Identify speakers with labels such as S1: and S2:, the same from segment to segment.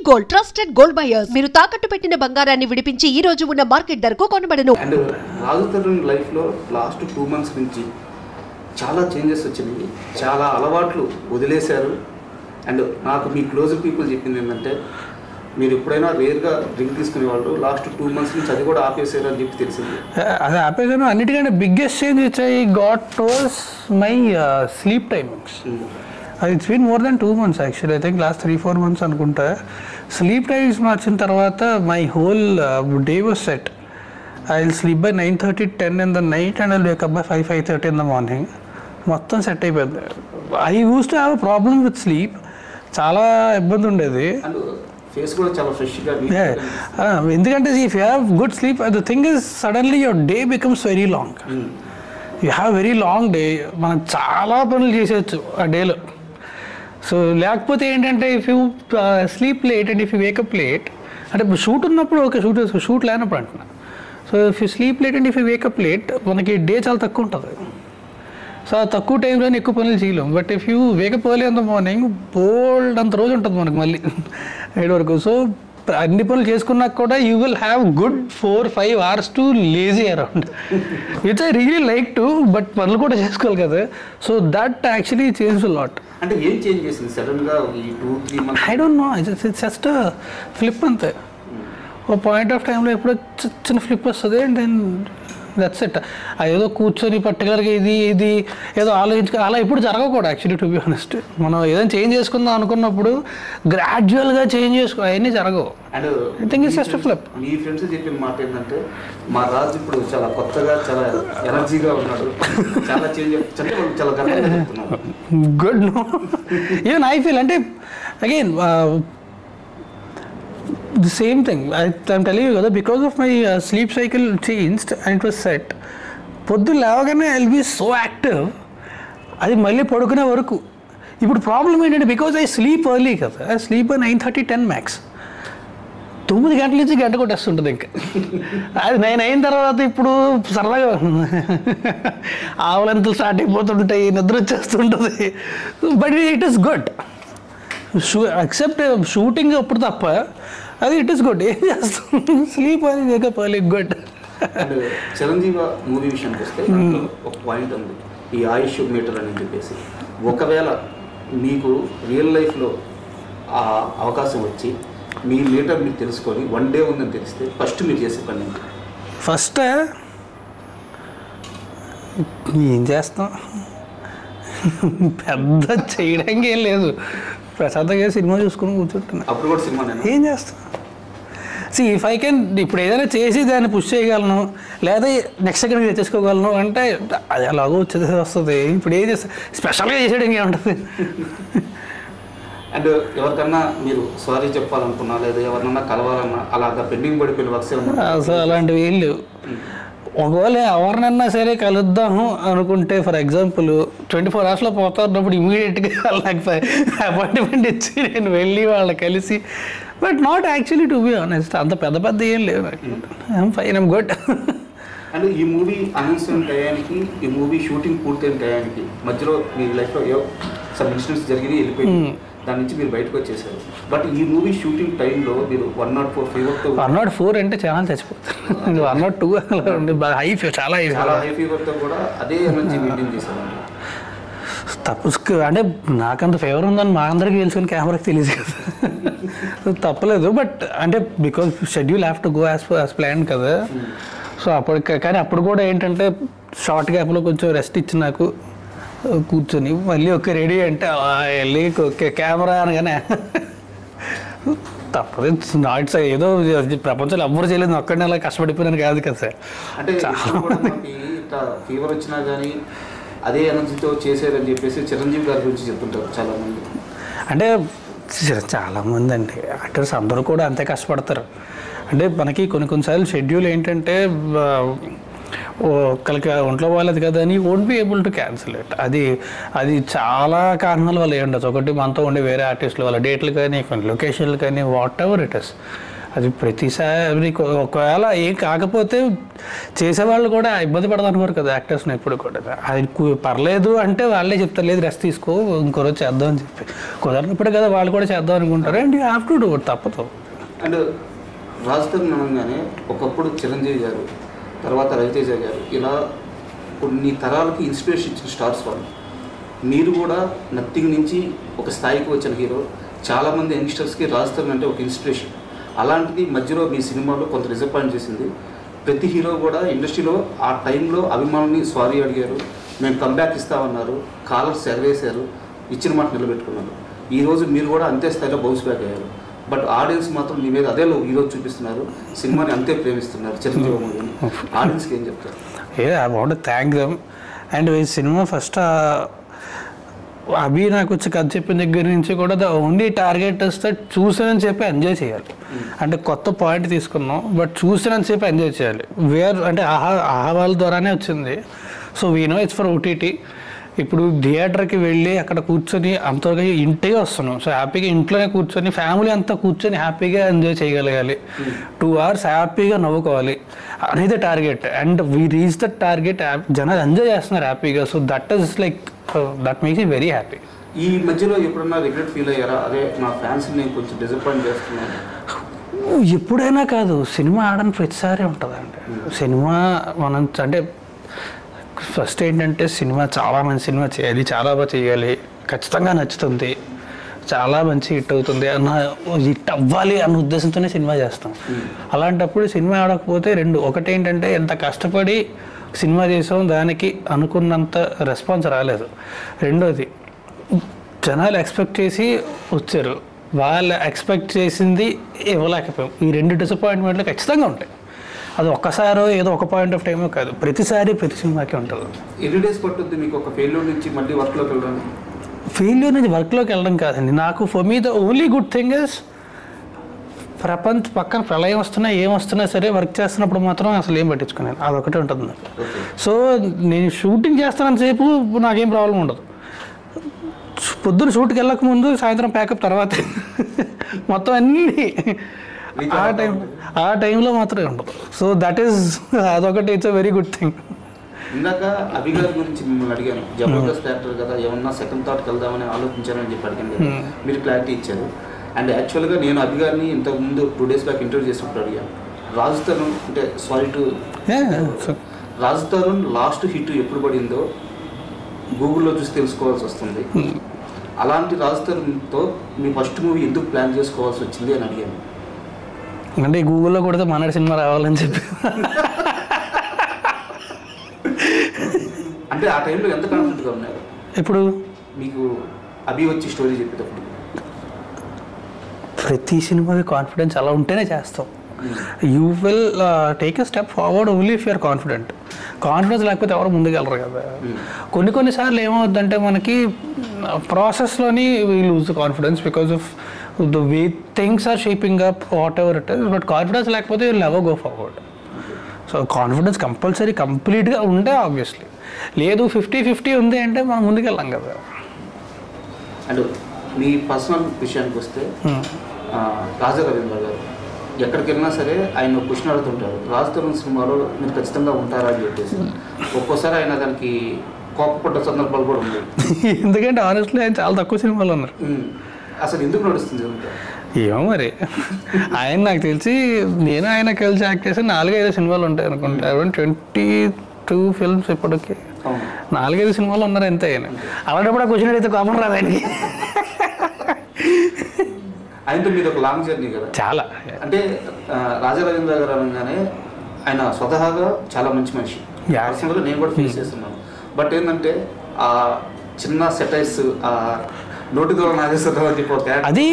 S1: Gold trusted gold buyers. మీరు తాకట్టు పెట్టిన బంగారాన్ని విడిపించి ఈ రోజు ఉన్న మార్కెట్ ధరకు కొనబడను.
S2: అండ్ రాజు తరుణ్ లైఫ్లో లాస్ట్ 2 months నుంచి చాలా చేంజెస్ వచ్చినాయి, చాలా అలవాట్లు వదిలేశారు. అండ్ నాకు మీ క్లోజ్ పీపుల్ చెప్పింది ఏంటంటే, మీరు ఎప్పుడైనా రేర్గా డ్రింక్ తీసుకునేవాళ్ళు, లాస్ట్ 2 months నుంచి అది కూడా ఆపేసారు అని చెప్పి తెలిసింది.
S3: అది ఆపేసాను. అన్నిటికంటే biggest change which I got was my sleep timings. It's been more than 2 months actually. I think last 3-4 months అనుకుంటా. స్లీప్ టైమింగ్స్ మార్చిన తర్వాత my whole day was set. I will sleep by 9:30-10 in the night and I'll wake up by 5-5:30 in the morning. మొత్తం set అయిపోయింది. I use to have a problem with sleep. చాలా ఇబ్బంది ఉండేది.
S2: Face కూడా చాలా ఫ్రెష్గా.
S3: ఎందుకంటే if you have good sleep, the thing is suddenly your day becomes very long. You have very long day. మనం చాలా పనులు చేసేయచ్చు ఆ డేలో. సో లేకపోతే ఏంటంటే if you sleep late and if you wake up late, అంటే షూట్ ఉన్నప్పుడు ఓకే, షూట్ లేనప్పుడు అంటున్నా. So if you sleep late and if you wake up late, మనకి డే చాలా తక్కువ ఉంటుంది. సో తక్కువ టైంలోనే ఎక్కువ పనులు చేయలేం. But if you wake up early in the morning, బోల్డ్ అంత రోజు ఉంటుంది మనకు మళ్ళీ 8 వరకు. సో అన్ని పనులు చేసుకున్నాక కూడా you will have good 4-5 hours to lazy around, which I really like to. But పనులు కూడా చేసుకోవాలి కదా. So that actually change a lot.
S2: అంటే ఏం చేంజ్ చేసింది సడన్గా ఈ 2-3 months?
S3: I don't know, it's just flip అంతే. ఓ పాయింట్ ఆఫ్ టైంలో ఎప్పుడో చిన్న ఫ్లిప్ వస్తుంది అండ్ దెన్ దట్స్ ఇట్. ఏదో కూర్చొని పర్టికులర్గా ఇది ఏదో అలా ఎప్పుడు జరగవు కూడా యాక్చువల్లీ, టు బి ఆనెస్ట్. మనం ఏదైనా చేంజ్ చేసుకుందాం అనుకున్నప్పుడు గ్రాడ్యువల్గా చేంజ్ అవన్నీ జరగవు.
S2: And
S3: I think it's just flip.
S2: Me friends చెప్పిన మాట ఏంటంటే, మా రాజు ఇప్పుడు చాలా కొత్తగా, చాలా ఎనర్జీగా ఉన్నాడు, చాలా చేంజ్, చాలా గర్వంగా చెప్తున్నాడు.
S3: Good. No, even I feel, అంటే again the same thing. I'm telling you కదా, because of my sleep cycle changed and it was set. పొద్దు లేవగానే I'll be so active, అది మళ్ళీ పడుకునే వరకు. ఇప్పుడు ప్రాబ్లం ఏంటంటే, బికాజ్ ఐ స్లీప్ ఎర్లీ కదా, ఐ స్లీప్ బై 9:30-10 max. 9 గంటల నుంచి గంట కొట్టేస్తుంటుంది ఇంకా. అది 9 అయిన తర్వాత ఇప్పుడు సరదాగా ఆవులంతలు స్టార్ట్ అయిపోతుంటాయి, నిద్ర వచ్చేస్తుంటుంది. But it is good. Except shooting అప్పుడు తప్ప అది ఇట్ ఈస్ గుడ్. ఏం చేస్తాం, స్లీప్ అని లేకపోతే గుడ్.
S2: అండ్ చిరంజీవి మూవీ విషయానికి వస్తే ఒక పాయింట్ ఉంది, ఈ ఆయుష్ మీటర్ అని చెప్పేసి. ఒకవేళ మీకు రియల్ లైఫ్లో ఆ అవకాశం వచ్చి మీ మీటర్ మీరు తెలుసుకొని 1 day ఉందని తెలిస్తే ఫస్ట్ మీరు చేసే పని ఏంటి?
S3: ఫస్ట్ ఏం చేస్తాం, పెద్ద చేయడానికి ఏం లేదు. ప్రశాంతంగా సినిమా చూసుకుని కూర్చుంటున్నా.
S2: అప్పుడు కూడా సినిమా
S3: ఏం చేస్తాను. ఇఫ్ ఐ కెన్ ఇప్పుడు ఏదైనా చేసి దాన్ని పుష్ చేయగలను, లేదా నెక్స్ట్ సెకండ్ తెచ్చేసుకోగలను అంటే అది అలాగో వచ్చేది వస్తుంది. ఇప్పుడు ఏం చేస్తా, స్పెషల్గా చేసేయడానికి ఏముంటుంది.
S2: అండ్ ఎవరికన్నా మీరు సారీ చెప్పాలనుకున్నా, లేదా ఎవరినన్నా కలవాలన్నా, అలాగా పెండింగ్ పడిపోయిన వర్క్స్
S3: అసలు అలాంటివి ఏం లేవు. ఒకవేళ ఎవరినన్నా సరే కలుద్దాము అనుకుంటే, ఫర్ ఎగ్జాంపుల్ 24 hours పోతున్నప్పుడు ఇమీడియట్గా వాళ్ళకి అపాయింట్మెంట్ ఇచ్చి నేను వెళ్ళి వాళ్ళని కలిసి, but not actually to be honest అంత పెద్ద ఏం లేవు. I'm fine, I'm good.
S2: And ఈ మూవీ అనౌన్స్మెంట్ టయానికి, ఈ మూవీ షూటింగ్ పూర్తయిన టయానికి మధ్యలో మీ లైఫ్లో ఏవో సమ్ ఇన్సిడెంట్స్ జరిగి వెళ్ళిపోయింది, దాని నుంచి మీరు బయటకు వచ్చేసారు. బట్ ఈ మూవీ షూటింగ్ టైంలో మీరు 104 ఫీవర్తో,
S3: 104 అంటే చాలా చచ్చిపోతారు. 102 హై, చాలా హై
S2: ఫీవర్తో కూడా అదే ఎనర్జీ మెయింటైన్ చేశారు.
S3: తప్పు అంటే నాకంత ఫేవర్ ఉందని మా అందరికీ తెలుసుకుని కెమెరాకి తెలియదు కదా, తప్పలేదు. బట్ అంటే because schedule have to go as plan కదా. సో కానీ అప్పుడు కూడా ఏంటంటే షార్ట్ గ్యాప్లో కొంచెం రెస్ట్ ఇచ్చి నాకు కూర్చొని మళ్ళీ ఒక రెడీ అంటే వెళ్ళి కెమెరా అనగానే తప్పదు. నాట్స్ ఏదో ప్రపంచంలో ఎవ్వరు చేయలేదు, ఒక్కడిని అలా కష్టపడిపోయినాను కాదు కదా సార్.
S2: అంటే ఫీవర్ వచ్చినా కానీ అదే ఎనర్జీతో చేసేదని చెప్పేసి చిరంజీవి గారి గురించి చెప్తుంటారు చాలామంది. అంటే
S3: చాలామంది అండి యాక్టర్స్ అందరూ కూడా అంతే కష్టపడతారు. అంటే మనకి కొన్నిసార్లు షెడ్యూల్ ఏంటంటే ఒకరికి ఒంట్లో వాళ్ళది కదా అని won't be able to cancel it. అది చాలా కారణాల వల్ల ఉండొచ్చు. ఒకటి మనతో ఉండే వేరే ఆర్టిస్టుల వల్ల, డేట్లు కానీ, కొన్ని లొకేషన్లు కానీ, వాట్ ఎవర్ ఇట్ ఇస్. అది ప్రతిసారి ఒకవేళ ఏం కాకపోతే చేసేవాళ్ళు కూడా ఇబ్బంది పడదు అనుకోరు కదా యాక్టర్స్ని ఎప్పుడు కూడా. అది పర్లేదు అంటే వాళ్ళే చెప్తారు, లేదు రెస్ట్ తీసుకో ఇంకో రోజు చేద్దాం అని చెప్పి. కుదరనప్పుడు కదా వాళ్ళు కూడా చేద్దాం అనుకుంటారు. And you have to do it, తప్పదు.
S2: అండ్ రాజధాని అనగానే ఒకప్పుడు చిరంజీవి గారు, తర్వాత రవితేజ గారు, ఇలా కొన్ని తరాలకి ఇన్స్పిరేషన్ ఇచ్చిన స్టార్స్ వాళ్ళు. మీరు కూడా నథింగ్ నుంచి ఒక స్థాయికి వచ్చిన హీరో. చాలామంది యంగ్స్టర్స్కి రాజధాని అంటే ఒక ఇన్స్పిరేషన్. అలాంటిది మధ్యలో మీ సినిమాలో కొంత డిసప్పాయింట్ చేసింది. ప్రతి హీరో కూడా ఇండస్ట్రీలో ఆ టైంలో అభిమానుల్ని సారీ అడిగారు, మేము కంబ్యాక్ ఇస్తామన్నారు, కాలర్స్ ఎగరేశారు, ఇచ్చిన మాట నిలబెట్టుకున్నారు. ఈరోజు మీరు కూడా అంతే స్థాయిలో బౌన్స్ బ్యాక్ అయ్యారు. బట్ ఆడియన్స్ మాత్రం మీ మీద అదే ఈరోజు చూపిస్తున్నారు, సినిమాని అంతే ప్రేమిస్తున్నారు. చిరంజీవి మూవీని ఆడియన్స్కి ఏం చెప్తారు?
S3: I want to thank them. And ఈ సినిమా ఫస్ట్ అభి నాకు వచ్చి కథ చెప్పిన దగ్గర నుంచి కూడా ద ఓన్లీ టార్గెట్ వస్తే చూసానని చెప్పి ఎంజాయ్ చేయాలి. అంటే కొత్త పాయింట్ తీసుకున్నాం, బట్ చూసానని చెప్పి ఎంజాయ్ చేయాలి. అంటే ఆహా వాళ్ళ ద్వారానే వచ్చింది. So we know it's for OTT. ఇప్పుడు థియేటర్కి వెళ్ళి అక్కడ కూర్చొని అంతగా ఇంటికే వస్తున్నాం. సో హ్యాపీగా ఇంట్లోనే కూర్చొని ఫ్యామిలీ అంతా కూర్చొని హ్యాపీగా ఎంజాయ్ చేయగలగాలి. 2 hours హ్యాపీగా నవ్వుకోవాలి అనేది target. And we reach that target. జనాలు ఎంజాయ్ చేస్తున్నారు హ్యాపీగా. So that is like that makes me very happy.
S2: ఈ మధ్యలో ఎప్పుడన్నా రిగ్రెట్ ఫీల్ అయ్యారా? అదే నా ఫ్యాన్స్ని నేను కొంచెం డిసప్పాయింట్ చేస్తున్నాను.
S3: ఎప్పుడైనా కాదు, సినిమా ఆడని ప్రతిసారి ఉంటుందండి. సినిమా మనం అంటే ఫస్ట్ ఏంటంటే సినిమా చాలా మంచి సినిమా చేయాలి, చాలా బాగా చేయాలి, ఖచ్చితంగా నచ్చుతుంది, చాలా మంచి హిట్ అవుతుంది అన్న, హిట్ అవ్వాలి అన్న ఉద్దేశంతోనే సినిమా చేస్తాం. అలాంటప్పుడు సినిమా ఆడకపోతే ఒకటి ఏంటంటే ఎంత కష్టపడి సినిమా చేసాం, దానికి అనుకున్నంత రెస్పాన్స్ రాలేదు. రెండోది జనాలు ఎక్స్పెక్ట్ చేసి వచ్చారు, వాళ్ళు ఎక్స్పెక్ట్ చేసింది ఇవ్వలేకపోయాం. ఈ 2 డిసప్పాయింట్మెంట్లు ఖచ్చితంగా ఉంటాయి. అది ఒక్కసారో ఏదో ఒక పాయింట్ ఆఫ్ టైమో కాదు, ప్రతిసారి ప్రతి సినిమాకి ఉంటుంది.
S2: ఎన్ని డేస్ పట్టుద్ది మీకు ఒక ఫెయిల్యూర్ నుంచి మళ్ళీ వర్క్లోకి వెళ్ళడం?
S3: ఫెయిల్యూర్ నుంచి వర్క్లోకి వెళ్ళడం కాదండి. నాకు for me the only good thing is పక్కన ప్రళయం వస్తున్నా ఏం వస్తున్నా సరే వర్క్ చేస్తున్నప్పుడు మాత్రం అసలు ఏం పట్టించుకున్నాను, అదొకటే ఉంటుంది నాకు. సో నేను షూటింగ్ చేస్తానని సేపు నాకేం ప్రాబ్లం ఉండదు. పొద్దున్న షూట్కి వెళ్ళక ముందు సాయంత్రం ప్యాకప్ తర్వాత మొత్తం అన్నీ ఆ టైంలో మాత్రమే ఉండదు. సో దట్ ఈస్ అదొకటి it's a very good thing.
S2: ఇందాక అభి గారి గురించి మిమ్మల్ని అడిగాను, జబర్దస్త్ యాక్టర్ కదా, ఏమన్నా సెకండ్ థాట్కి వెళ్దామని ఆలోచించారని చెప్పి అడిగాను కదా, మీరు క్లారిటీ ఇచ్చారు. అండ్ యాక్చువల్గా నేను అభి గారిని ఇంతకుముందు 2 days బ్యాక్ ఇంటర్వ్యూ చేసినప్పుడు అడిగాను. రాజ్ తరుణ్ అంటే రాజ్ తరుణ్ లాస్ట్ హిట్ ఎప్పుడు పడిందో గూగుల్లో చూసి తెలుసుకోవాల్సి వస్తుంది. అలాంటి రాజ్ తరుణ్తో మీ ఫస్ట్ మూవీ ఎందుకు ప్లాన్ చేసుకోవాల్సి వచ్చింది అని అడిగాను.
S3: అంటే గూగుల్లో కొడితే మనడి సినిమా రావాలని చెప్పి.
S2: అంటే ఆ టైంలో ఎంత కాన్ఫిడెంట్గా ఉన్నారు?
S3: ఇప్పుడు
S2: మీకు అభి వచ్చి స్టోరీ చెప్పేటప్పుడు
S3: ప్రతి సినిమాకి కాన్ఫిడెన్స్ అలా ఉంటేనే చేస్తాం. You will take a step forward only if you're confident. Confidence లేకపోతే ఎవరు ముందుకెళ్ళరు కదా. కొన్నిసార్లు ఏమవుద్దంటే మనకి ప్రాసెస్లోని we lose the confidence because of the way things are shaping up whatever it is. But confidence లేకపోతే you will never go forward. So confidence compulsory కంప్లీట్గా ఉంటే ఆబ్వియస్లీ, లేదు 50-50 ఉంది అంటే మనం ముందుకెళ్ళాం కదా.
S2: అండ్ మీ పర్సనల్ విషయానికి వస్తే రాజా రవీంద్ర గారు ఎక్కడికి వెళ్ళినా సరే ఆయన క్వశ్చన్ అడుగుతుంటారు, రాజ్ తరుణ్ సినిమాలో మీరు ఖచ్చితంగా ఉంటారా అని చెప్పేసి. ఒక్కోసారి ఆయన దానికి కోపపడ్డ సందర్భాలు కూడా ఉన్నాయి.
S3: ఎందుకంటే ఆనెస్ట్లీ ఆయన చాలా తక్కువ సినిమాలు ఉన్నారు.
S2: అసలు ఎందుకు నడుస్తుంది?
S3: ఏమో మరి, ఆయన నాకు తెలిసి నేను ఆయన కలిసి యాక్ట్ చేసి 4-5 సినిమాలు ఉంటాయి అనుకుంటా. 22 ఫిల్మ్స్ ఇప్పటికి 4-5 సినిమాలు ఉన్నారు అంతే. ఆయన అలాంటప్పుడు ఆ క్వశ్చన్ అడిగితే కామన్ రాదు ఆయనకి.
S2: ఆయనతో మీరు ఒక లాంగ్ జర్నీ కదా
S3: చాలా.
S2: అంటే రాజా రవీంద్ర గారు అనగానే ఆయన స్వతహాగా చాలా మంచి మనిషి, పర్సనల్గా నేను కూడా ఫేస్ చేస్తున్నాను. బట్ ఏంటంటే ఆ చిన్న సెటైర్స్, నోటి ద్వారా నాగేశ్వరరావు అని చెప్పి
S3: అది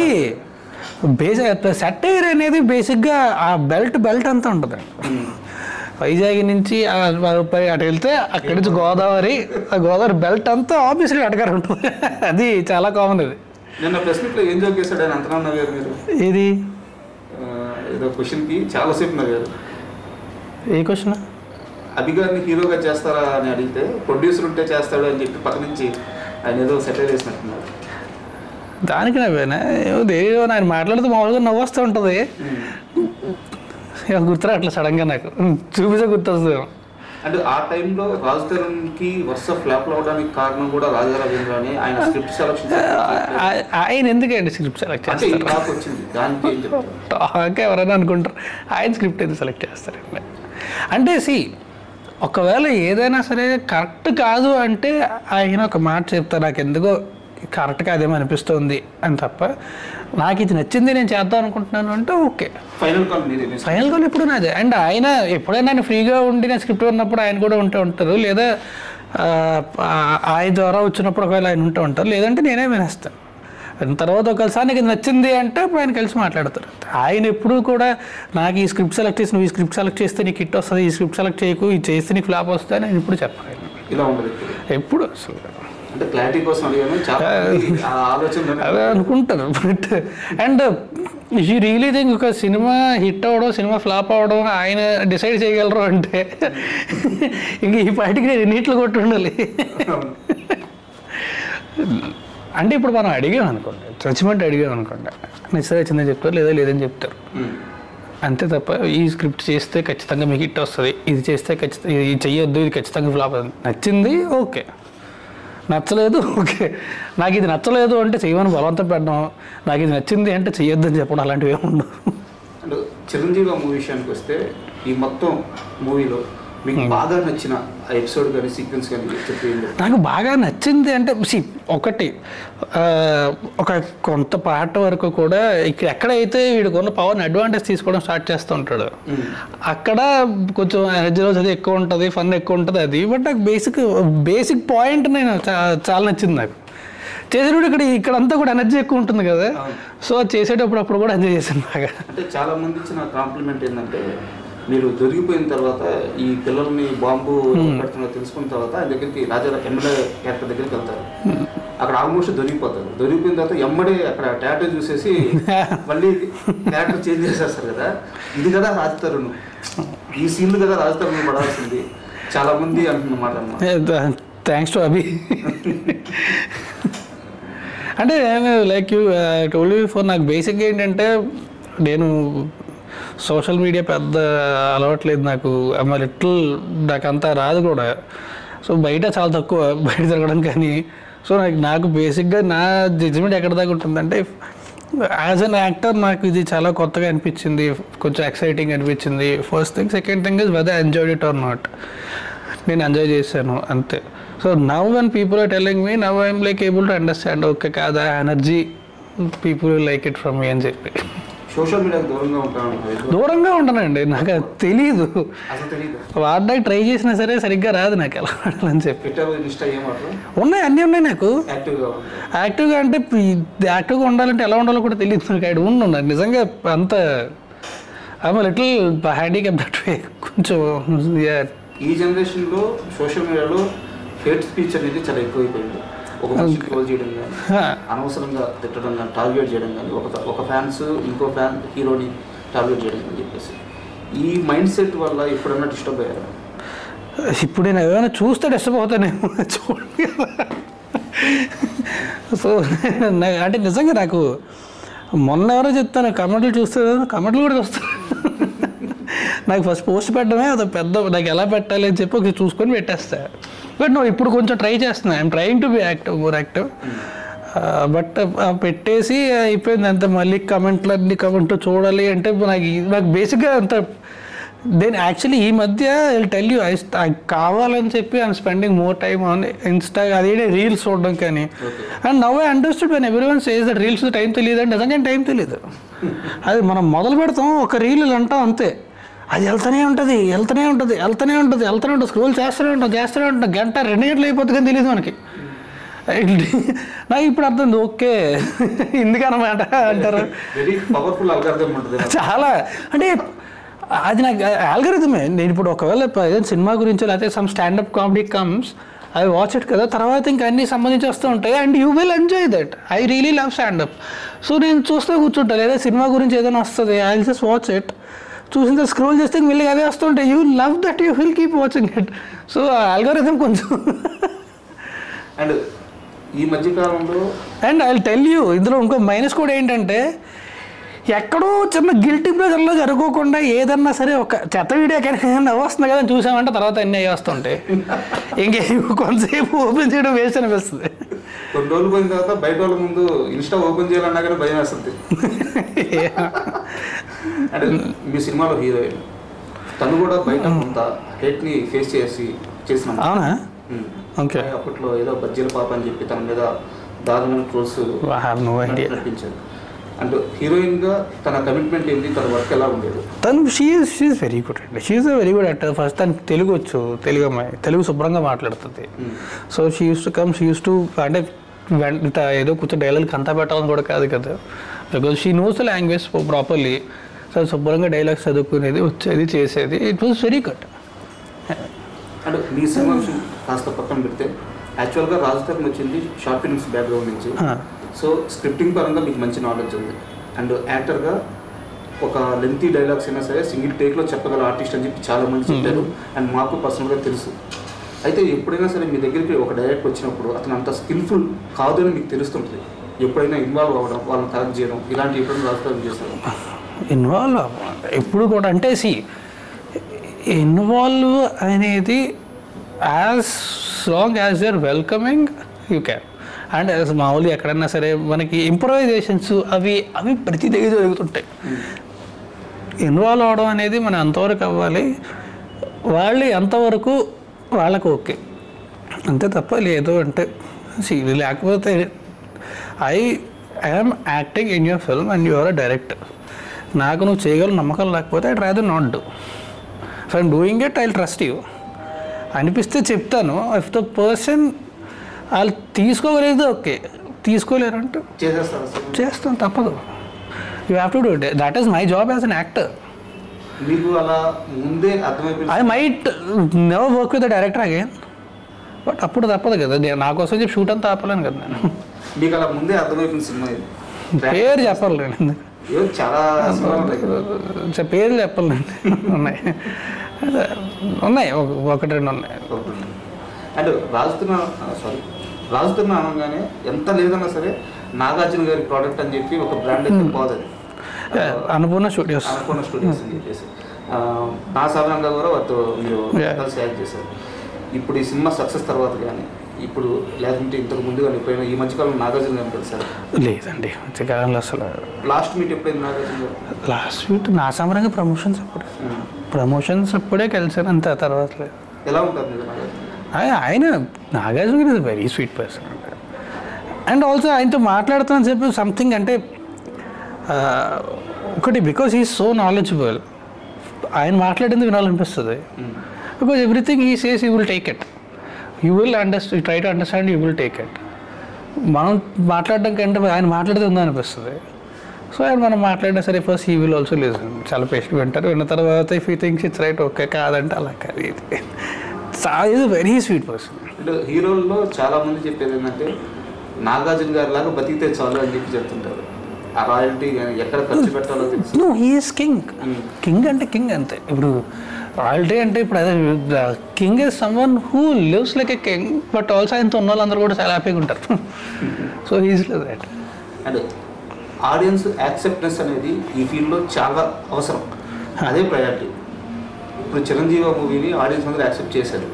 S3: సెటైర్ అనేది బేసిక్గా ఆ బెల్ట్ అంతా ఉంటుంది. వైజాగ్ నుంచి అటు వెళ్తే అక్కడి నుంచి గోదావరి బెల్ట్ అంతా ఆబ్వియస్లీ అటగారు ఉంటుంది. అది చాలా కామన్. అది
S2: నిన్న ప్రెస్ మీట్లో ఏం జోక్ చేశాడు ఆయన అంతనా నవ్వారు మీరు?
S3: ఇది
S2: ఏదో క్వశ్చన్కి చాలాసేపు నవ్వారు.
S3: ఏ క్వశ్చన్?
S2: అభి గారిని హీరోగా చేస్తారా అని అడిగితే ప్రొడ్యూసర్ ఉంటే చేస్తాడు అని చెప్పి పక్క నుంచి ఆయన ఏదో సెటిల్ చేసినట్టున్నారు.
S3: దానికి నవ్వేనా? ఏమో ఆయన మాట్లాడితే మామూలుగా నవ్వు వస్తూ ఉంటుంది. గుర్తురా అట్లా సడన్గా నాకు చూపిస్తే గుర్తొస్తుంది.
S2: అంటే ఆ టైంలో రాజ్ తరుణ్కి వరుస ఫ్లాప్లు అవడానికి కారణం కూడా రాజా రవీంద్ర అని ఆయన స్క్రిప్ట్ సెలక్షన్.
S3: ఆయన ఎందుకండి స్క్రిప్ట్ సెలెక్ట్ చేస్తారు?
S2: వచ్చింది దానికి ఏం చెప్తారు?
S3: ఎవరైనా అనుకుంటారు ఆయన స్క్రిప్ట్ ఎందుకు సెలెక్ట్ చేస్తారండి అంటే ఒకవేళ ఏదైనా సరే కరెక్ట్ కాదు అంటే ఆయన ఒక మాట చెప్తారు, నాకు ఎందుకో కరెక్ట్గా అదేమో అనిపిస్తుంది అని తప్ప నాకు ఇది నచ్చింది నేను చేద్దాం అనుకుంటున్నాను అంటే ఓకే, ఫైనల్ కాల్ ఎప్పుడు నాదే. అండ్ ఆయన ఎప్పుడైనా నేను ఫ్రీగా ఉండి నేను స్క్రిప్ట్ ఉన్నప్పుడు ఆయన కూడా ఉంటారు, లేదా ఆయన ద్వారా వచ్చినప్పుడు ఒకవేళ ఆయన ఉంటారు, లేదంటే నేనే వినేస్తాను. తర్వాత ఒకసారి నీకు నచ్చింది అంటే అప్పుడు ఆయన కలిసి మాట్లాడతారు. ఆయన ఎప్పుడూ కూడా నాకు ఈ స్క్రిప్ట్ సెలెక్ట్ చేసి నువ్వు ఈ స్క్రిప్ట్ సెలెక్ట్ చేస్తే నీకు హిట్ వస్తుంది, ఈ స్క్రిప్ట్ సెలెక్ట్ చేయకు, ఇది చేస్తే నీకు ఫ్లాప్ వస్తుంది అని ఎప్పుడు చెప్పాలి.
S2: ఇలా ఉండదు
S3: ఎప్పుడు అసలు
S2: అంటే క్లారిటీ కోసం అడిగాను, చాలా ఆలోచన
S3: అదే అనుకుంటారు. But and you really think ఒక సినిమా హిట్ అవ్వడం సినిమా ఫ్లాప్ అవ్వడం ఆయన డిసైడ్ చేయగలరు అంటే ఇంక ఈ పాటికి నేను ఎన్నిట్లు కొట్టి ఉండాలి. అంటే ఇప్పుడు మనం అడిగాం అనుకోండి, జడ్జిమెంట్ అడిగాం అనుకోండి, నిశ్చయం వచ్చిందని చెప్తారు, లేదా లేదని చెప్తారు అంతే తప్ప ఈ స్క్రిప్ట్ చేస్తే ఖచ్చితంగా మీకు హిట్ వస్తుంది, ఇది చేస్తే ఖచ్చితంగా ఇది చెయ్యొద్దు, ఇది ఖచ్చితంగా ఫ్లాప్ అవుతుంది. నచ్చింది ఓకే, నచ్చలేదు ఓకే. నాకు ఇది నచ్చలేదు అంటే చెయ్యమని బలవంతం పెట్టడం, నాకు ఇది నచ్చింది అంటే చెయ్యొద్దు అని చెప్పడం అలాంటివి ఏమి ఉండవు.
S2: అంటే చిరంజీవి మూవీ విషయానికి వస్తే ఈ మొత్తం మూవీలో మీకు బాగా నచ్చిన ఎపిసోడ్ కానీ సీక్వెన్స్ కానీ చెప్పండి.
S3: నాకు బాగా నచ్చింది అంటే ఒకటి ఒక కొంత పార్ట్ వరకు కూడా ఇక్కడ ఎక్కడైతే వీడికి ఉన్న పవర్ని అడ్వాంటేజ్ తీసుకోవడం స్టార్ట్ చేస్తూ ఉంటాడు అక్కడ కొంచెం ఎనర్జీ రోజు అది ఎక్కువ ఉంటుంది, ఫన్ ఎక్కువ ఉంటుంది అది. బట్ నాకు బేసిక్ పాయింట్ నేను చాలా నచ్చింది నాకు. చేసేటప్పుడు ఇక్కడంతా కూడా ఎనర్జీ ఎక్కువ ఉంటుంది కదా, సో చేసేటప్పుడు అప్పుడు కూడా ఎంజాయ్ చేశాను బాగా.
S2: అంటే చాలా మంది ఇచ్చిన కాంప్లిమెంట్ ఏంటంటే మీరు దొరికిపోయిన తర్వాత ఈ పిల్లల్ని బాంబు పెడుతున్నా తెలుసుకున్న తర్వాత ఆయన దగ్గరికి రాజా ఎమ్మెల్యే క్యారెక్టర్ దగ్గరికి వెళ్తారు, అక్కడ ఆల్మోస్ట్ దొరికిపోతారు. దొరికిపోయిన తర్వాత ఎమ్మడే అక్కడ టాటూ చూసేసి మళ్ళీ క్యారెక్టర్ చేంజ్ చేసేస్తారు కదా, ఇది కదా రాజ్ తరుణ్, ఈ సీన్లు కదా రాజ్ తరుణ్ పడాల్సింది చాలా మంది అంటున్నమాట.
S3: థ్యాంక్స్ టు అభి. అంటే like you told you before, నాకు బేసిక్గా ఏంటంటే నేను సోషల్ మీడియా పెద్ద అలవాట్లేదు నాకు, లిటిల్ నాకు అంతా రాదు కూడా. సో బయట చాలా తక్కువ బయట తిరగడం కానీ. సో నాకు బేసిక్గా నా జడ్జిమెంట్ ఎక్కడ దాకా ఉంటుందంటే యాజ్ అన్ యాక్టర్ నాకు ఇది చాలా కొత్తగా అనిపించింది, కొంచెం ఎక్సైటింగ్ అనిపించింది first thing. Second thing is whether enjoyed it or not, నేను ఎంజాయ్ చేశాను అంతే. So now when people are telling me now I'm like able to understand okay కాదా energy people like it from me అని చెప్పి.
S2: Social మీడియాకి
S3: దూరంగా ఉంటానండి, నాకు అది తెలీదు, వాడడానికి ట్రై చేసినా సరే సరిగ్గా రాదు నాకు ఎలా వాడాలని చెప్పి. ఉన్నాయి అన్నీ ఉన్నాయి నాకు. యాక్టివ్గా అంటే యాక్టివ్గా ఉండాలంటే ఎలా ఉండాలో కూడా తెలియదు నాకు. ఐ డోంట్ నో నిజంగా అంత I'm little handicap that way కొంచెం.
S2: ఈ జనరేషన్లో సోషల్ మీడియాలో హేట్ స్పీచ్ అనేది చాలా ఎక్కువైపోయింది. ఒక మనిషి ట్రోల్ చేయడం కానీ, అనవసరంగా తిట్టడం కానీ, టార్గెట్ చేయడం కానీ, ఒక ఫ్యాన్స్ ఇంకో ఫ్యాన్ హీరోని టార్గెట్ చేయడం అని చెప్పేసి ఈ మైండ్ సెట్ వల్ల ఎప్పుడన్నా డిస్టర్బ్ అయ్యారా?
S3: ఇప్పుడు నేను ఏమైనా చూస్తే డిస్టర్బ్ అవుతానేమో చూడండి. సో అంటే నిజంగా నాకు మొన్న ఎవరో చెప్తాను కమెంట్లు చూస్తే కమెంట్లు కూడా చూస్తాను. నాకు ఫస్ట్ పోస్ట్ పెట్టడమే అది పెద్ద, నాకు ఎలా పెట్టాలి అని చెప్పి ఒకటి చూసుకొని పెట్టేస్తా. బట్ నువ్వు ఇప్పుడు కొంచెం ట్రై చేస్తున్నా, I'm trying to be active, more active. But పెట్టేసి అయిపోయింది అంత. మళ్ళీ కమెంట్లు చూడాలి అంటే నాకు బేసిక్గా అంత. దెన్ యాక్చువల్లీ ఈ మధ్య ఐ టెల్ యూ కావాలని చెప్పి I'm spending more time on Insta, అదే రీల్స్ చూడడం కానీ. And now I understood when everyone says that reels time తెలియదు అంటే నిజంగా టైం తెలియదు. అది మనం మొదలు పెడతాం ఒక రీల్ అంటాం అంతే, అది వెళ్తూనే ఉంటుంది, స్క్రోల్ చేస్తూనే ఉంటాం, గంట 2 గంటలు అయిపోతుంది కానీ తెలియదు మనకి. నాకు ఇప్పుడు అర్థం ఓకే ఎందుకనమాట అంటారు. చాలా అంటే అది నాకు ఆల్గరిథమే. నేను ఇప్పుడు ఒకవేళ ఏదైనా సినిమా గురించి లేకపోతే some standup comedy comes, I watch it కదా, తర్వాత ఇంకా అన్నీ సంబంధించి వస్తూ ఉంటాయి. And you will enjoy that. I really love standup. So నేను చూస్తూ కూర్చుంటాను, లేదా సినిమా గురించి ఏదైనా వస్తుంది I will just watch it. చూసిన తర్వాత స్క్రోల్ చేస్తే మళ్ళీ అదే వస్తుంటాయి. You love that, you will keep watching it. So algorithm కొంచెం.
S2: అండ్ ఈ మధ్యకాలంలో
S3: and I will tell you ఇందులో ఇంకో మైనస్ కూడా ఏంటంటే ఎక్కడో చిన్న గిల్టీ ప్లేజర్లో జరగకుండా ఏదన్నా సరే ఒక చెత్త వీడియో కానీ వస్తుంది కదా చూసామంటే తర్వాత అన్నీ అయ్యి వస్తుంటాయి. ఇంకే కొంతసేపు ఓపెన్ చేయడం వేస్ట్ అనిపిస్తుంది.
S2: కొన్ని రోజులు పోయిన తర్వాత బయట వాళ్ళ ముందు ఇన్స్టా ఓపెన్ చేయాలన్నా కానీ భయం వేస్తుంది. అంటే మీ సినిమాలో హీరోయిన్ తను కూడా బయట కొంత హేట్ని ఫేస్ చేసిన.
S3: అవునా? ఓకే.
S2: అప్పట్లో ఏదో బజ్జీల పాప అని చెప్పి తన మీద దారుణమైన ట్రోల్స్ నడిపించారు. అండ్ హీరోయిన్గా తన కమిట్మెంట్ ఏంటి, తన వర్క్ ఎలా ఉండేది?
S3: తను షీఈస్ వెరీ గుడ్ అండి. She's very good actor. First తను తెలుగు వచ్చు, తెలుగు అమ్మాయి, తెలుగు శుభ్రంగా మాట్లాడుతుంది. So she used to come, she used to అంటే ఏదో కూర్చో డైలాగ్కి అంతా పెట్టాలని కూడా కాదు కదా, because she knows the language properly. So శుభ్రంగా డైలాగ్స్ చదువుకునేది, వచ్చేది, చేసేది. It was very good.
S2: అంటే మీ సినిమా కాస్త పక్కన పెడితే యాక్చువల్గా రాజు తరుణ్ వచ్చింది షార్ట్ ఫిల్మ్స్ బ్యాక్గ్రౌండ్ నుంచి. సో స్క్రిప్టింగ్ పరంగా మీకు మంచి నాలెడ్జ్ ఉంది. అండ్ యాక్టర్గా ఒక లెంతీ డైలాగ్స్ అయినా సరే సింగిల్ టేక్లో చెప్పగల ఆర్టిస్ట్ అని చెప్పి చాలామంది చెప్పారు. అండ్ మాకు పర్సనల్గా తెలుసు. అయితే ఎప్పుడైనా సరే మీ దగ్గరికి ఒక డైరెక్టర్ వచ్చినప్పుడు అతను అంత స్కిల్ఫుల్ కాదు అని మీకు తెలుస్తుంటుంది. ఎప్పుడైనా ఇన్వాల్వ్ అవ్వడం, వాళ్ళని కరెక్ట్ చేయడం, ఇలాంటి ఎప్పుడైనా రాజు తరుణ్ చేస్తారు?
S3: ఇన్వాల్వ్ ఎప్పుడు కూడా అంటే ఇన్వాల్వ్ అనేది as long as you're welcoming you can. And మామూలు ఎక్కడన్నా సరే మనకి ఇంప్రవైజేషన్స్ అవి ప్రతి దగ్గర జరుగుతుంటాయి. ఇన్వాల్వ్ అవడం అనేది మనం అంతవరకు అవ్వాలి, వాళ్ళు ఎంతవరకు వాళ్ళకు ఓకే అంతే తప్ప లేదు అంటే లేకపోతే I am acting in your film and your a director. నాకు నువ్వు చేయగల నమ్మకం లేకపోతే I rather not do. So I'm doing it, I trust you అనిపిస్తే చెప్తాను. ఇఫ్ ద పర్సన్ వాళ్ళు తీసుకోగలేదు ఓకే, తీసుకోలేరంటే చేస్తాను, తప్పదు. You have to do it. That is my job as an actor.
S2: మీకు అలా ముందే అర్థమైపోయింది?
S3: I might never work with the director again, but అప్పుడు తప్పదు కదా, నా కోసం చెప్పి షూట్ అంతా ఆపలేను కదా నేను.
S2: మీకు అలా ముందే అర్థమైపోయింది సినిమా
S3: పేరు చెప్పాలి నేను,
S2: చాలా
S3: పేరు చెప్పాలండి. ఉన్నాయి ఒకటి రెండు ఉన్నాయి.
S2: అండ్ రాజు తరుణ్ అనగానే ఎంత లేదన్నా సరే నాగార్జున గారి ప్రోడక్ట్ అని చెప్పి ఒక బ్రాండ్ అయితే పోతుంది.
S3: అన్నపూర్ణ స్టూడియోస్
S2: అని చెప్పేసి నా సాధారణంగా కూడా వాటితో మీరు కలిసి యాక్ట్ చేశారు. ఇప్పుడు ఈ సినిమా సక్సెస్ తర్వాత కానీ ఇప్పుడు లేదంటే ఇంతకు ముందు కానీ ఎప్పుడైనా ఈ మధ్యకాలం నాగార్జున గారిని కలిసారు?
S3: లేదండి, మధ్యకాలంలో అసలు.
S2: లాస్ట్ మీట్ ఎప్పుడైనా నాగార్జున గారు?
S3: లాస్ట్ మీట్ నా సామరంగా ప్రమోషన్స్ అప్పుడే కలిసాను, అంత తర్వాత లేదు.
S2: ఎలా ఉంటారు మీరు నాగార్జున?
S3: ఆయన Nagarjuna garu is very sweet person. And also ఆయనతో మాట్లాడుతానని చెప్పి సంథింగ్ అంటే ఒకటి because he is so knowledgeable, ఆయన మాట్లాడింది వినాలనిపిస్తుంది. Because everything he says you will take it, you will try to understand, you will take it. మనం మాట్లాడడం కంటే ఆయన మాట్లాడితే ఉందనిపిస్తుంది. సో ఆయన మనం మాట్లాడినా సరే first he will also listen, చాలా పేషెంట్ వింటారు. విన్న తర్వాత if you thinks it's right okay, కాదంటే అలా కాదు. ఇది వెరీ స్వీట్ పర్సన్.
S2: అంటే హీరోల్లో చాలా మంది చెప్పేది ఏంటంటే నాగార్జున గారి లాగా బతికితే చాలు అని చెప్పి చెప్తుంటారు. ఆ రాయల్టీ ఎక్కడ ఖర్చు పెట్టాలో తెలుసు.
S3: No, he is king. King అంటే కింగ్ అంతే. ఇప్పుడు రాయల్టీ అంటే ఇప్పుడు అదే king is someone who lives like a king, but also ఆయనతో ఉన్న వాళ్ళందరూ కూడా చాలా హ్యాపీగా ఉంటారు. So he's like that.
S2: And audience acceptance అనేది ఈ ఫీల్డ్లో చాలా అవసరం, అదే ప్రయారిటీ. ఇప్పుడు చిరంజీవి మూవీని ఆడియన్స్ అందరూ యాక్సెప్ట్ చేశారు.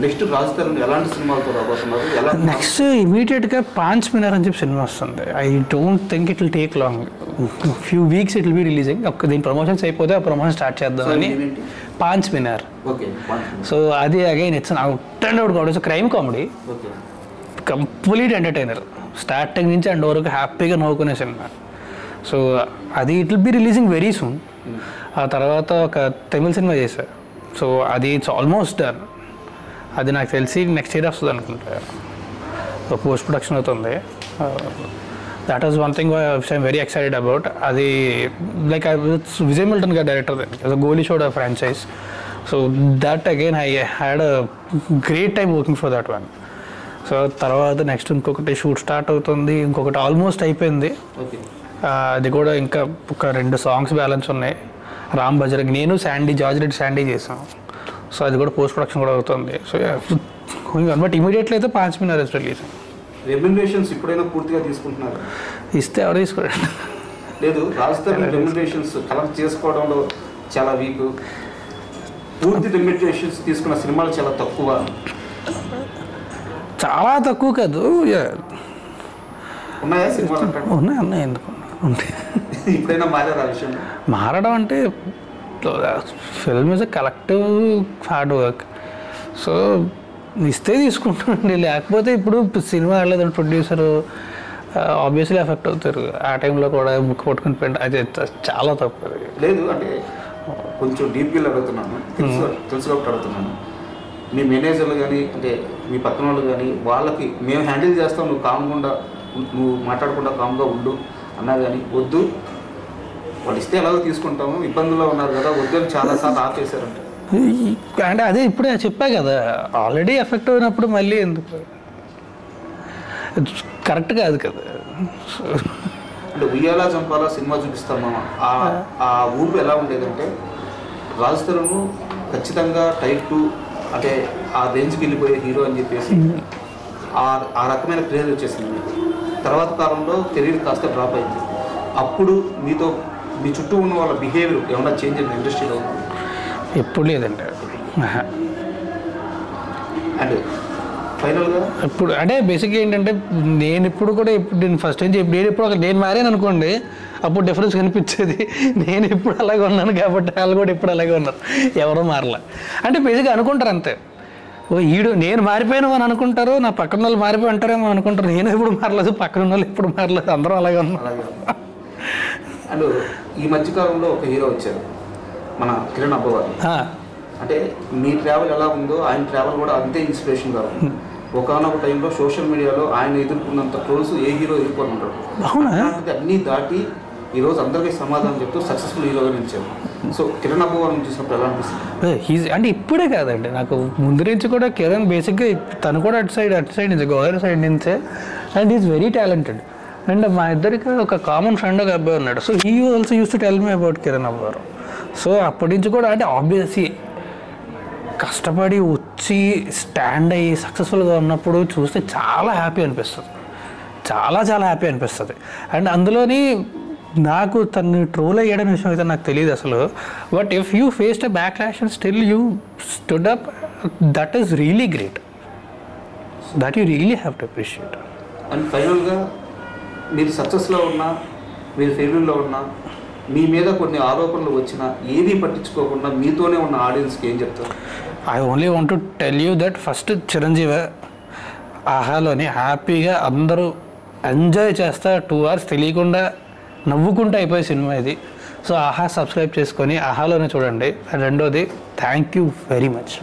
S2: నెక్స్ట్ రాజు తరుణ్ ఎలాంటి సినిమాలతో రాబోతున్నారు?
S3: నెక్స్ట్ ఇమీడియట్గా 5 మినార్ అని చెప్పి సినిమా వస్తుంది. I don't think it will take long, few weeks it will be releasing. దీని ప్రమోషన్స్ అయిపోతే ఆ ప్రమోషన్ స్టార్ట్ చేద్దామని 5 మినార్. సో అది again it's out and out comedy, crime comedy, complete entertainer. Starting నుంచి అండ్ వరకు హ్యాపీగా నవ్వుకునే సినిమా. సో అది it will be releasing very soon. ఆ తర్వాత ఒక తమిళ సినిమా చేశారు, సో అది ఇట్స్ ఆల్మోస్ట్ డన్. అది నాకు తెలిసి నెక్స్ట్ ఇయర్ వస్తుంది అనుకుంటా, పోస్ట్ ప్రొడక్షన్ అవుతుంది. That is one thing I'm very excited about. అది లైక్ విజయ్ మిల్టన్ గారు director, Goli showed franchise. So that again I had a great time working for that one. So తర్వాత next ఇంకొకటి shoot start అవుతుంది, ఇంకొకటి almost అయిపోయింది. అది కూడా ఇంకా ఒక 2 సాంగ్స్ బ్యాలెన్స్ ఉన్నాయి. రామ్ బజరంగ్, నేను జార్జ్ రెడ్డి శాండీ చేసాం. సో అది కూడా పోస్ట్ ప్రొడక్షన్ కూడా అవుతుంది. సో బట్ ఇమీడియట్లీ అయితే 5 మినార్ రిలీజ్.
S2: రెమ్యునరేషన్స్ ఇప్పుడైనా పూర్తిగా తీసుకుంటున్నారు?
S3: ఇస్తే ఎవరు తీసుకోండి.
S2: లేదు రాజస్థాన్ రెమ్యునరేషన్స్ కలెక్ట్ చేసుకోవడంలో చాలా వీక్, పూర్తి రెమ్యునరేషన్స్ తీసుకున్న సినిమాలు చాలా తక్కువ.
S3: చాలా తక్కువ కాదు,
S2: ఉన్నాయా సినిమాలు అంటే?
S3: ఉన్నాయి ఎందుకు ఉంటాయి.
S2: ఇప్పుడైనా మారారు ఆ విషయం?
S3: మారడం అంటే film is a collective hard work. So ఇస్తే తీసుకుంటానండి, లేకపోతే ఇప్పుడు సినిమా వెళ్ళలేదండి ప్రొడ్యూసర్ ఆబ్వియస్లీ ఎఫెక్ట్ అవుతారు. ఆ టైంలో కూడా బుక్ పట్టుకుని పెండి, అది చాలా తప్పు.
S2: లేదు అంటే కొంచెం డీప్గా అడుగుతున్నాను, తెలుసు కాబట్టి అడుగుతున్నాను. మీ మేనేజర్లు కానీ అంటే మీ పక్కన వాళ్ళు కానీ వాళ్ళకి మేము హ్యాండిల్ చేస్తాం, నువ్వు మాట్లాడకుండా కామ్గా ఉండు అన్నా కానీ వద్దు వాళ్ళు ఇస్తే ఎలాగో తీసుకుంటాము, ఇబ్బందుల్లో ఉన్నారు కదా వద్దు అని చాలాసార్లు ఆపేశారంట.
S3: అంటే అదే ఇప్పుడే చెప్పా కదా, ఆల్రెడీ ఎఫెక్ట్ అయినప్పుడు మళ్ళీ ఎందుకు, కరెక్ట్ కాదు కదా.
S2: అంటే ఉయ్యాలా చంపాలా సినిమా చూపిస్తామా ఆ ఊపు ఎలా ఉండేదంటే రాజస్థాను ఖచ్చితంగా టైప్ 2 అంటే ఆ రేంజ్కి వెళ్ళిపోయే హీరో అని చెప్పేసి ఆ రకమైన క్రేజ్ వచ్చేసింది. తర్వాత కాలంలో కెరీర్ కాస్త డ్రాప్ అయింది. అప్పుడు మీ చుట్టూ ఉన్న వాళ్ళ బిహేవియర్ ఏమైనా చేంజ్ అయింది ఇండస్ట్రీలో?
S3: ఎప్పుడు లేదండి.
S2: అండ్ ఫైనల్గా
S3: ఇప్పుడు అంటే బేసిక్గా ఏంటంటే నేను ఇప్పుడు కూడా నేను ఫస్ట్ నుంచి నేను మారాను అనుకోండి, అప్పుడు డిఫరెన్స్ కనిపించేది. నేను ఇప్పుడు అలాగే ఉన్నాను కాబట్టి వాళ్ళు కూడా ఇప్పుడు అలాగే ఉన్నారు, ఎవరో మారలే. అంటే బేసిక్గా అనుకుంటారు అంతే, ఓ నేను మారిపోయాను అని అనుకుంటారు, నా పక్కన వాళ్ళు మారిపోయి అంటారేమో అనుకుంటారు. నేను ఎప్పుడు మారలేదు, పక్కన వాళ్ళు ఎప్పుడు మారలేదు, అందరూ అలాగే ఉన్నారు.
S2: అండ్ ఈ మధ్యకాలంలో ఒక హీరో వచ్చారు, మన కిరణ్ అబ్బవర్. అంటే మీ ట్రావెల్ ఎలా ఉందో ఆయన ట్రావెల్ కూడా అంతే ఇన్స్పిరేషన్ కాదు. ఒకనొక టైంలో సోషల్ మీడియాలో ఆయన ఎదుర్కొన్నంత ట్రోల్స్ ఏ హీరో ఎదుర్కొని ఉంటాడు. అన్నీ దాటి ఈరోజు అందరికీ సమాధానం చెప్తూ సక్సెస్ఫుల్ హీరోగా నిలిచారు. సో కిరణ్ అబ్బవరం చూసినప్పుడు ఎలా అనిపిస్తుంది?
S3: అంటే ఇప్పుడే కాదండి, నాకు ముందు నుంచి కూడా కిరణ్ బేసిక్గా తను కూడా అటు సైడ్ నుంచి గోదావరి సైడ్ నుంచే, and is very talented. And మా ఇద్దరికి ఒక కామన్ ఫ్రెండ్ ఒక అబ్బాయి ఉన్నాడు. So he also use to tell me about Kiran Abbavaram. So అప్పటి నుంచి కూడా అంటే ఆబ్వియస్లీ కష్టపడి వచ్చి స్టాండ్ అయ్యి సక్సెస్ఫుల్గా ఉన్నప్పుడు చూస్తే చాలా హ్యాపీ అనిపిస్తుంది, చాలా హ్యాపీ అనిపిస్తుంది. అండ్ అందులోని నాకు తను ట్రోల్ అయ్యాడనే విషయం అయితే నాకు తెలియదు అసలు. But if you faced a back lash and still you stood up, that is really great, that you really have to appreciate.
S2: And ఫైనల్గా మీరు సక్సెస్లో ఉన్నా మీరు ఫెయిల్యూర్లో ఉన్నా మీ మీద కొన్ని ఆరోపణలు వచ్చినా ఏది పట్టించుకోకుండా మీతోనే ఉన్న ఆడియన్స్కి ఏం చెప్తారు?
S3: I only want to tell you that first Chiranjeevi ఆహాలోని హ్యాపీగా అందరూ ఎంజాయ్ చేస్తా 2 hours తెలియకుండా నవ్వుకుంటూ అయిపోయే సినిమా ఇది. సో ఆహా సబ్స్క్రైబ్ చేసుకొని ఆహాలోనే చూడండి. రెండోది థ్యాంక్ యూ వెరీ మచ్.